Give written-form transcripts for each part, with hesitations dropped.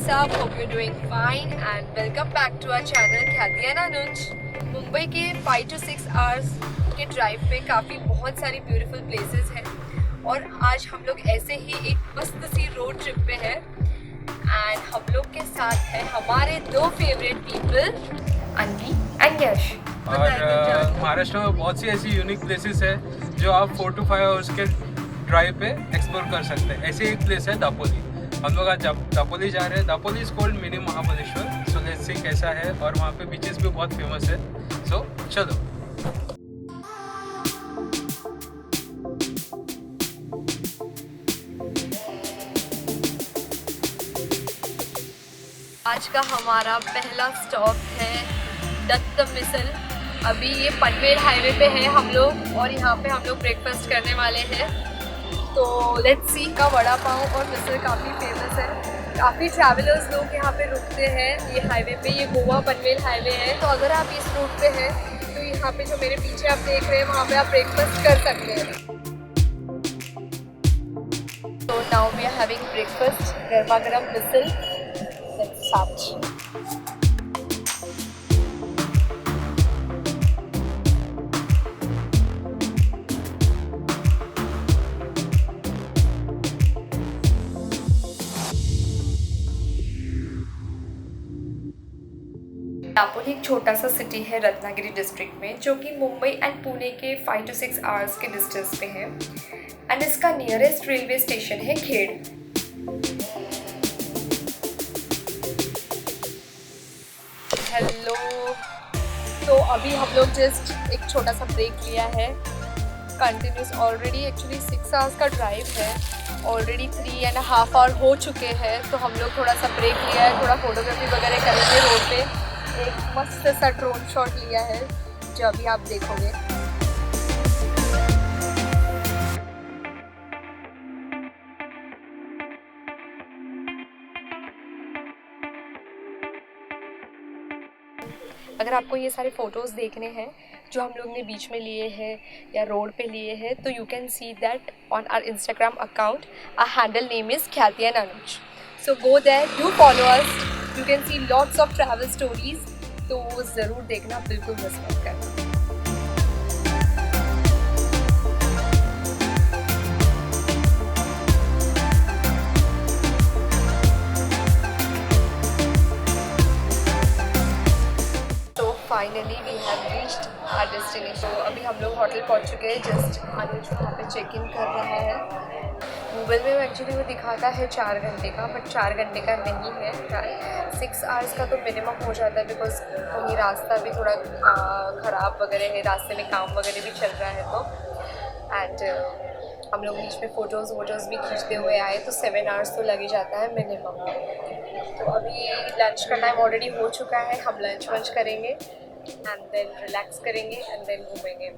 up? Hope you're doing fine and welcome back to our channel ख्याति and अनुज। मुंबई के 5 to 6 hours के drive पे काफ़ी बहुत सारी ब्यूटीफुल प्लेसेस हैं और आज हम लोग ऐसे ही एक मस्त सी रोड ट्रिप पे हैं एंड हम लोग के साथ है हमारे दो फेवरेट पीपल अनवी एंड यश। और महाराष्ट्र में बहुत सी ऐसी यूनिक प्लेसेस है जो आप 4 to 5 आवर्स के ड्राइव पे एक्सप्लोर कर सकते हैं। ऐसे एक प्लेस है दापोली। हम लोग आज दापोली जा रहे हैं। Dapoli is called mini Mahabaleshwar. So let's see कैसा है, और वहाँ पे बीचेस भी बहुत फेमस है। सो चलो। आज का हमारा पहला स्टॉप है दत्त मिसल। अभी ये पनवेल हाईवे पे है हम लोग और यहाँ पे हम लोग ब्रेकफास्ट करने वाले हैं। तो लेट्स सी का वड़ा पाव और मिसल काफ़ी फेमस है। काफ़ी ट्रैवलर्स लोग यहाँ पे रुकते हैं ये हाईवे पे। ये गोवा पनवेल हाईवे है, तो अगर आप इस रूट पे हैं तो यहाँ पे जो मेरे पीछे आप देख रहे हैं वहाँ पे आप ब्रेकफास्ट कर सकते हैं। तो now we are having breakfast, गर्मा गर्म मिसल। Let's start. दापोली एक छोटा सा सिटी है रत्नागिरी डिस्ट्रिक्ट में, जो कि मुंबई एंड पुणे के 5 to 6 आवर्स के डिस्टेंस पे है एंड इसका नियरेस्ट रेलवे स्टेशन है खेड़। हेलो, तो अभी हम लोग जस्ट एक छोटा सा ब्रेक लिया है। कंटिन्यूस ऑलरेडी एक्चुअली 6 आवर्स का ड्राइव है, ऑलरेडी 3.5 आवर हो चुके हैं। तो हम लोग थोड़ा सा ब्रेक लिया है, थोड़ा फोटोग्राफी वगैरह करेंगे रोड पे। एक मस्त सा ड्रोन शॉट लिया है जो अभी आप देखोगे। अगर आपको ये सारे फोटोज़ देखने हैं जो हम लोग ने बीच में लिए हैं या रोड पे लिए हैं, तो you can see that on our Instagram account. Our handle name is Khyati and Anuj. So go there, do follow us. You can see lots of travel stories, तो वो ज़रूर देखना, बिल्कुल मिस मत करना। तो finally we have reached our destination. अभी हम लोग होटल पहुंच चुके हैं। जस्ट अनुज वहाँ पे चेक इन कर रहा है। गूगल में एक्चुअली वो दिखाता है 4 घंटे का, बट 4 घंटे का नहीं है। 6 आवर्स का तो मिनिमम हो जाता है, बिकॉज कहीं रास्ता भी थोड़ा ख़राब वगैरह है, रास्ते में काम वगैरह भी चल रहा है। तो एंड हम लोग बीच में फ़ोटोज़ भी खींचते हुए आए, तो 7 आवर्स तो लग ही जाता है मिनिमम। तो अभी लंच का टाइम ऑलरेडी हो चुका है। हम लंच करेंगे एंड देन रिलैक्स करेंगे एंड देन घूमेंगे।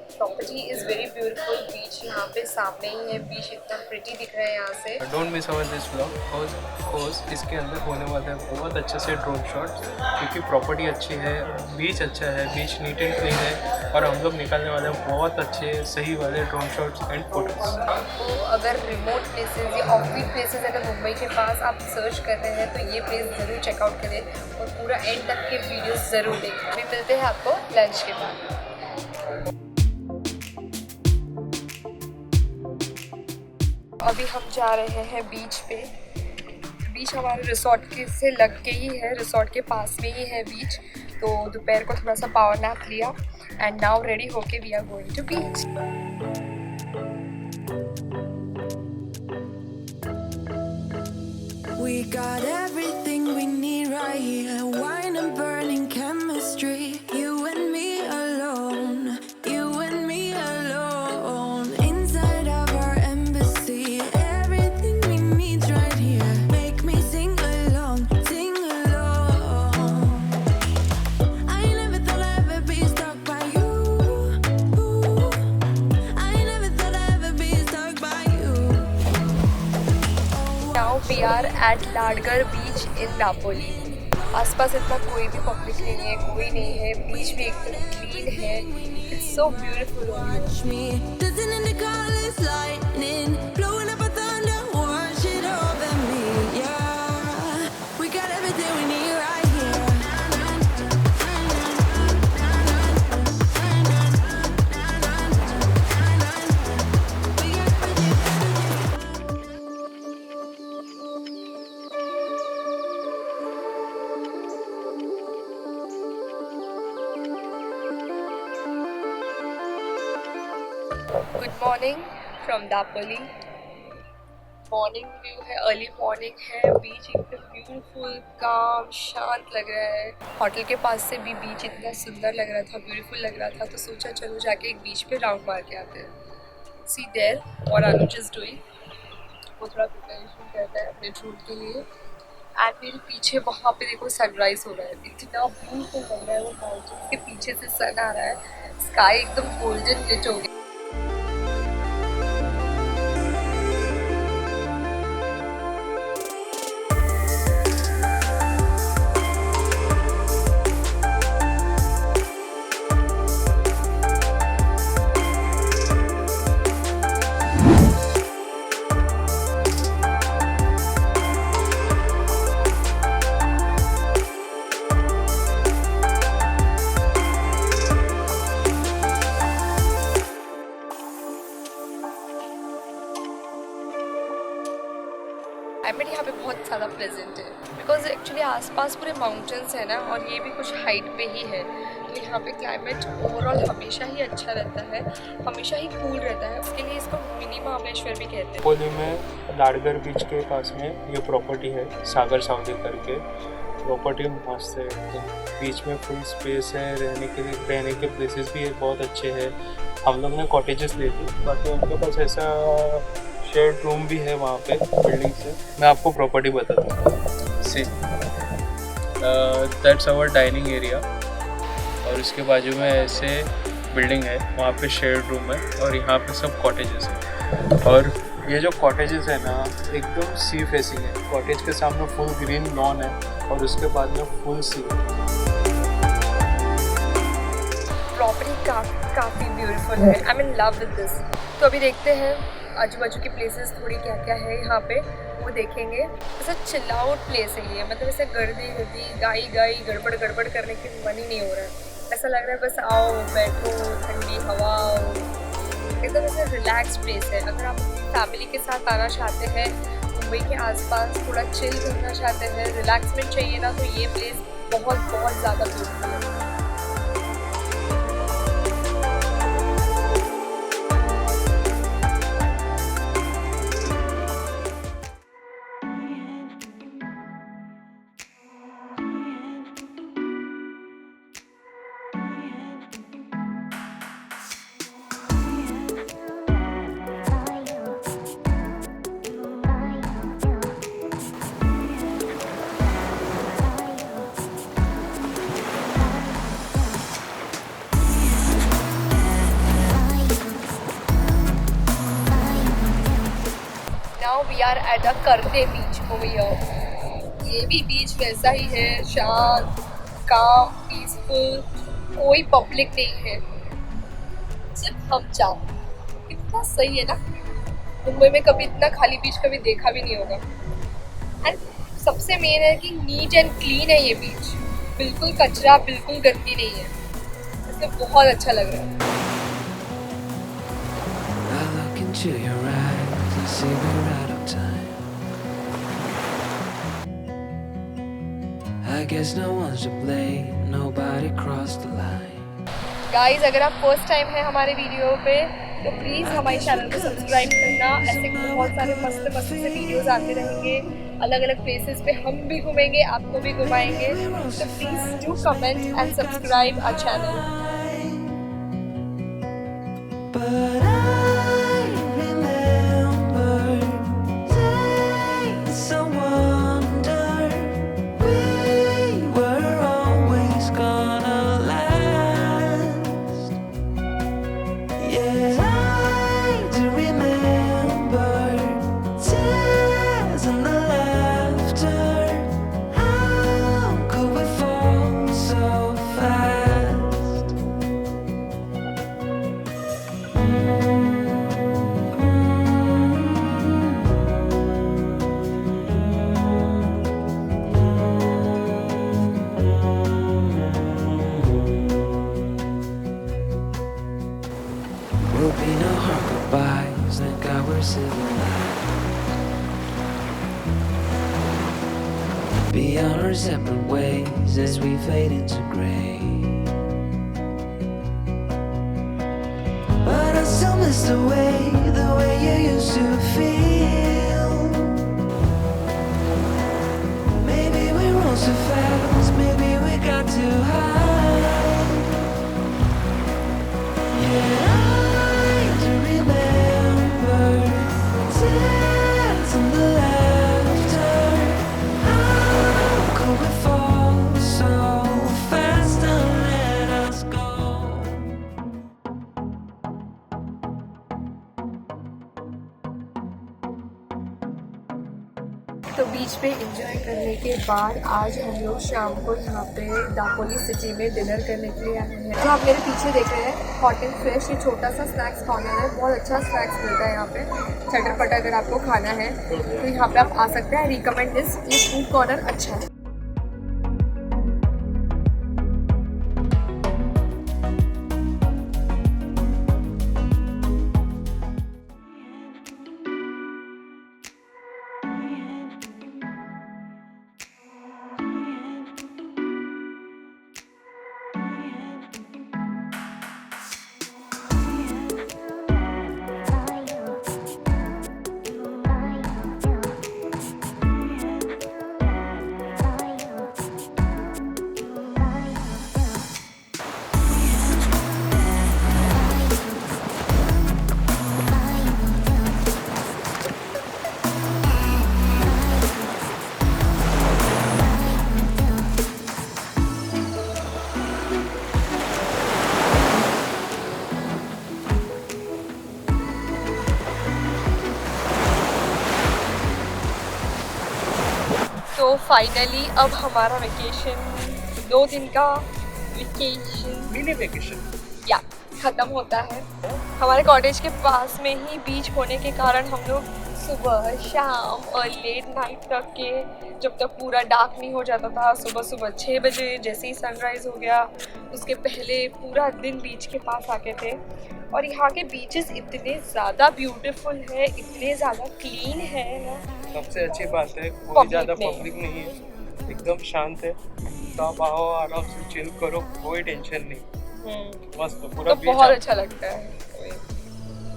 Property is very beautiful. Beach यहाँ पे सामने ही है। बीच इतना प्रिटी दिख रहा है यहाँ से। Don't miss our this vlog because इसके अंदर होने वाला है बहुत अच्छे से ड्रोन शॉट, क्योंकि प्रॉपर्टी अच्छी है, बीच अच्छा है, बीच नीट एंड क्लीन है, और हम लोग निकालने वाले हैं बहुत अच्छे सही वाले ड्रोन शॉट्स एंड फोटोज़। तो अगर रिमोट प्लेसेस या ऑफ बीट प्लेसेस अगर मुंबई के पास आप सर्च कर रहे हैं तो ये प्लेस ज़रूर चेकआउट करें और पूरा एंड तक के वीडियोस ज़रूर देखें। अभी मिलते हैं आपको लंच के बाद। अभी हम जा रहे हैं बीच पे। बीच हमारे रिसोर्ट के से लग के ही है, रिसोर्ट के पास में ही है बीच। तो दोपहर को थोड़ा सा पावर नैप लिया एंड नाउ रेडी होके we are going to beach. We got everything we need right here. Wine and burning chemistry. You and me alone. You and me alone. Inside of our embassy. Everything we need right here. Make me sing along, sing along. I never thought I'd ever be stuck by you. I never thought I'd ever be stuck by you. Now we are at Ladghar बीच इन दापोली। आसपास इतना कोई भी public नहीं है, कोई नहीं है। बीच भी एकदम क्लीन है। It's so beautiful. Watch me dancing in the colors, lightning blowing up a thunder. Watch it over me, yeah. We good morning from Dapoli. Morning view है, अर्ली मॉर्निंग है, बीच एकदम ब्यूटीफुल, काम, शांत लग रहा है। होटल के पास से भी बीच इतना सुंदर लग रहा था, ब्यूटीफुल लग रहा था, तो सोचा चलो जाके एक बीच पे राउंड मार के आते हैं। सी देयर और अनुज इज डूइंग, वो थोड़ा प्रिपरेशन करता है अपने टूर के लिए। एंड मेरे पीछे वहाँ पे देखो सनराइज हो रहा है, इतना ब्यूटीफुल लग रहा है। वो माउंटेन के पीछे से सन आ रहा है, स्काई एकदम गोल्डन लिट हो गया। क्लाइमेट यहाँ पे बहुत ज़्यादा प्लेजेंट है, बिकॉज एक्चुअली आसपास पूरे माउंटेन्स है ना, और ये भी कुछ हाइट पे ही है, तो यहाँ पे क्लाइमेट ओवरऑल हमेशा ही अच्छा रहता है, हमेशा ही कूल रहता है। उसके लिए इसको मिनी महाबलेश्वर भी कहते हैं। दापोली में लाड़गढ़ बीच के पास में ये प्रॉपर्टी है, सागर साउदी करके। प्रॉपर्टी मस्त है एकदम, बीच में फुल स्पेस है, रहने के प्लेसेस भी बहुत अच्छे हैं। हम लोग ने कॉटेजेस ले ली, बाकी उनके पास ऐसा शेयर्ड रूम भी है वहाँ पे बिल्डिंग से। मैं आपको प्रॉपर्टी बताता हूँ। See that's our dining area, और उसके बाजू में ऐसे बिल्डिंग है, वहाँ पे शेयर्ड रूम है, और यहाँ पे सब कॉटेजेस हैं। और ये जो कॉटेजेस है ना, एकदम सी फेसिंग है। कॉटेज के सामने फुल ग्रीन लॉन है, और उसके बाद में फुल सी। प्रॉपर्टी काफ़ी ब्यूटीफुल है, I am in love with this. तो अभी देखते हैं आजू बाजू की प्लेसेस थोड़ी क्या क्या है यहाँ पे, वो देखेंगे। ऐसा चिल आउट प्लेस है ये, मतलब ऐसे गर्दी गाई गड़बड़ करने की मन ही नहीं हो रहा है। ऐसा लग रहा है बस आओ बैठो, ठंडी हवा, एकदम ऐसे रिलैक्स प्लेस है। अगर आप फैमिली के साथ आना चाहते हैं, मुंबई के आसपास थोड़ा चिल करना चाहते हैं, रिलैक्समेंट चाहिए ना, तो ये प्लेस बहुत ज़्यादा ब्यूटीफुल है। Now we are at a करते बीच over here। ये भी बीच वैसा ही है, शांत, काम, पीसफुल, कोई पब्लिक नहीं है, सिर्फ हम चार। कितना सही है ना। मुंबई में कभी इतना खाली बीच कभी देखा भी नहीं होगा। एंड सबसे मेन है कि नीट एंड क्लीन है ये बीच, बिल्कुल कचरा, बिल्कुल गंदी नहीं है, इसलिए बहुत अच्छा लग रहा है। See we're out of time. I guess no one's to blame, nobody crossed the line. Guys, अगर आप फर्स्ट टाइम है हमारे वीडियो पे, तो प्लीज़ हमारे चैनल को सब्सक्राइब करना। ऐसे बहुत सारे मस्त से वीडियोस आते रहेंगे, अलग अलग प्लेसेस पे हम भी घूमेंगे, आपको भी घुमाएंगे। तो please do comment and subscribe our channel. Will be no hard goodbyes, thank God we're civilized. Be on our separate ways as we fade into gray. But I still miss the way you used to feel. Maybe we rose too fast, maybe we got too high. Yeah, I do remember tears and the laughter. How could we fall so fast and let us go? तो बीच पे enjoy करने के बाद आज हम लोग शाम को यहाँ पे दापोली सिटी में डिनर करने के लिए आए हैं। जो आप मेरे पीछे देख रहे हैं हॉट एंड फ्रेश, ये छोटा सा स्नैक्स कॉर्नर है। बहुत अच्छा स्नैक्स मिलता है यहाँ पे, चटपटा अगर आपको खाना है तो यहाँ पे आप आ सकते हैं। रिकमेंड दिस, ये फूड कॉर्नर अच्छा है। तो फाइनली अब हमारा वेकेशन, 2 दिन का वेकेशन, मिनी वेकेशन या ख़त्म होता है। हमारे कॉटेज के पास में ही बीच होने के कारण हम लोग सुबह शाम और लेट नाइट तक के, जब तक पूरा डार्क नहीं हो जाता था, सुबह 6 बजे जैसे ही सनराइज़ हो गया उसके पहले पूरा दिन बीच के पास आके थे। और यहाँ के बीचेस इतने ज़्यादा ब्यूटीफुल है, इतने ज़्यादा क्लीन है ना। सबसे अच्छी बात है कोई Public ज़्यादा नहीं। पब्लिक नहीं है, एकदम शांत है। तो आप आओ, आराम से चिल करो, कोई टेंशन नहीं, मस्त पूरा तो बीच बहुत अच्छा लगता है।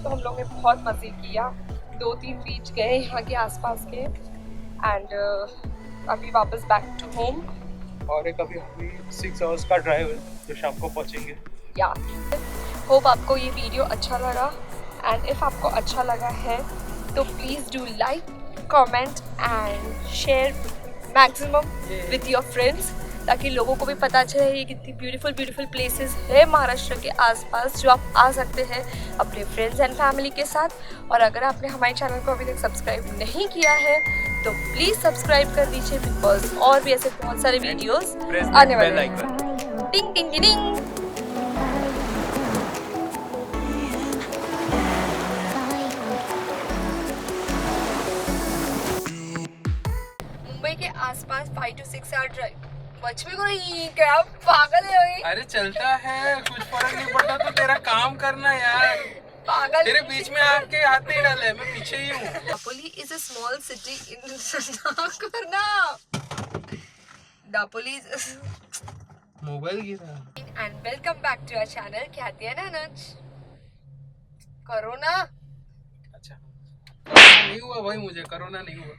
तो हम लोग ने बहुत मज़े किया, 2-3 बीच गए यहाँ के आसपास के, एंड अभी वापस बैक टू होम। और एक अभी 6 आवर्स का ड्राइव है, तो शाम को पहुँचेंगे। या होप आपको ये वीडियो अच्छा लगा, एंड इफ़ आपको अच्छा लगा है तो please do like, comment and share maximum with your friends, ताकि लोगों को भी पता चले ये कितनी ब्यूटीफुल प्लेसेस है महाराष्ट्र के आसपास जो आप आ सकते हैं अपने फ्रेंड्स एंड फैमिली के साथ। और अगर आपने हमारे चैनल को अभी तक सब्सक्राइब नहीं किया है तो प्लीज़ सब्सक्राइब कर दीजिए, बिकॉज और भी ऐसे बहुत सारे वीडियोस आने वाले हैं। टिंग टिंग टिंग। मुंबई के आसपास 5 to 6 आवर ड्राइव। बच में कोई क्या पागल है भाई? अरे चलता है, कुछ फर्क नहीं पड़ता। तो तेरा काम करना यार, पागल। तेरे बीच में आके हाथ नहीं डाले, मैं पीछे ही हूँ। Dapoli is a small city in करना। दापोली मोबाइल गिरा। and welcome back to our channel कहती है ना नच। कोरोना अच्छा, कोरोना नहीं हुआ भाई, मुझे कोरोना नहीं हुआ।